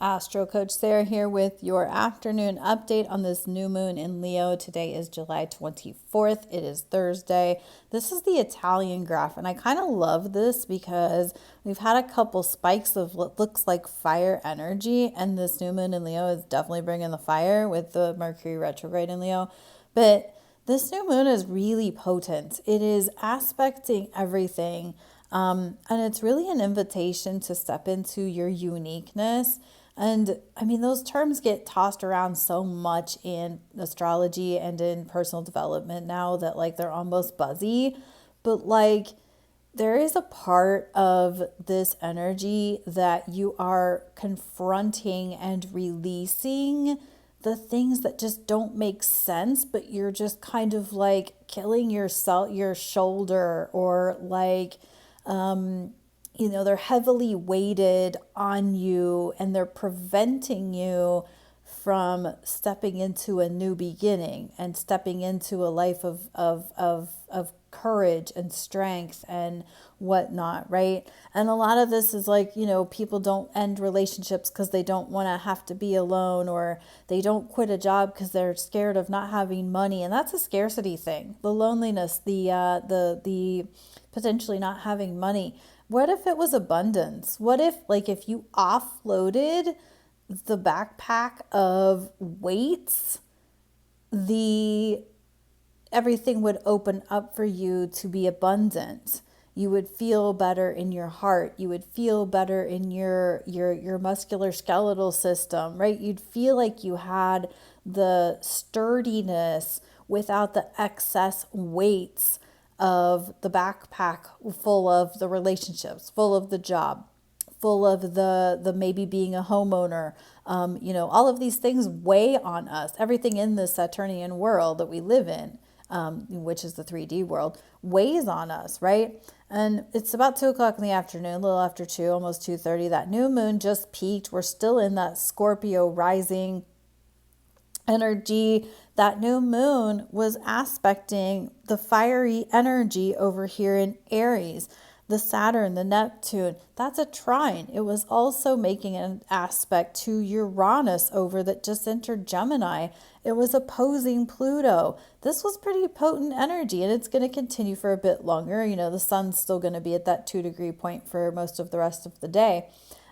Astro Coach Sarah here with your afternoon update on this new moon in Leo. Today is July 24th. It is Thursday. This is the Italian graph, and I kind of love this because we've had a couple spikes of what looks like fire energy, and this new moon in Leo is definitely bringing the fire with the Mercury retrograde in Leo. But this new moon is really potent. It is aspecting everything, and it's really an invitation to step into your uniqueness. And I mean, those terms get tossed around so much in astrology and in personal development now that like they're almost buzzy. But like, there is a part of this energy that you are confronting and releasing the things that just don't make sense, but you're just kind of like killing yourself, your shoulder, or like, they're heavily weighted on you and they're preventing you from stepping into a new beginning and stepping into a life of courage and strength and whatnot, right? And a lot of this is like, people don't end relationships because they don't want to have to be alone, or they don't quit a job because they're scared of not having money. And that's a scarcity thing. The loneliness, the potentially not having money. What if it was abundance? What if, like, if you offloaded the backpack of weights, the everything would open up for you to be abundant. You would feel better in your heart. You would feel better in your muscular skeletal system, right? You'd feel like you had the sturdiness without the excess weights of the backpack full of the relationships, full of the job, full of the maybe being a homeowner. All of these things weigh on us. Everything in this Saturnian world that we live in, which is the 3D world, weighs on us, right? And it's about 2 o'clock in the afternoon, a little after 2, almost 2:30. That new moon just peaked. We're still in that Scorpio rising energy. That new moon was aspecting the fiery energy over here in Aries, the Saturn, the Neptune. That's a trine. It was also making an aspect to Uranus over that just entered Gemini. It was opposing Pluto. This was pretty potent energy, and it's going to continue for a bit longer. The sun's still going to be at that 2-degree point for most of the rest of the day,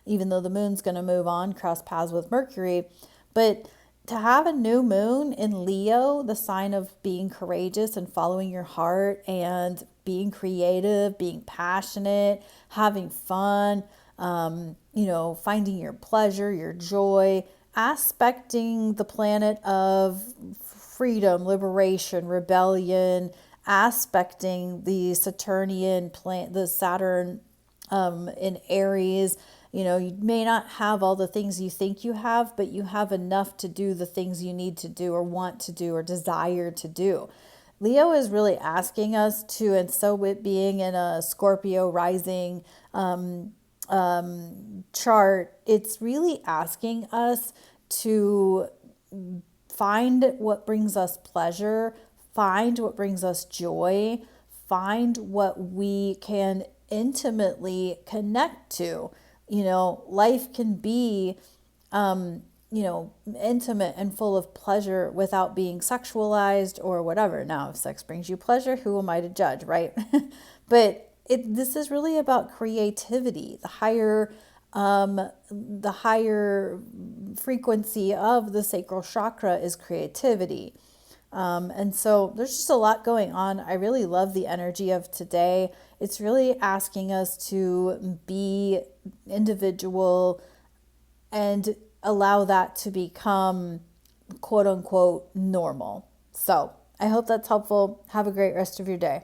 even though the moon's going to move on, cross paths with Mercury. But to have a new moon in Leo, the sign of being courageous and following your heart and being creative, being passionate, having fun, finding your pleasure, your joy, aspecting the planet of freedom, liberation, rebellion, aspecting the Saturnian planet, the Saturn in Aries. You may not have all the things you think you have, but you have enough to do the things you need to do or want to do or desire to do. Leo is really asking us to, and so it being in a Scorpio rising chart, it's really asking us to find what brings us pleasure, find what brings us joy, find what we can intimately connect to. Life can be, intimate and full of pleasure without being sexualized or whatever. Now, if sex brings you pleasure, who am I to judge, right? But this is really about creativity. The higher frequency of the sacral chakra is creativity. And so there's just a lot going on. I really love the energy of today. It's really asking us to be individual and allow that to become quote unquote normal. So I hope that's helpful. Have a great rest of your day.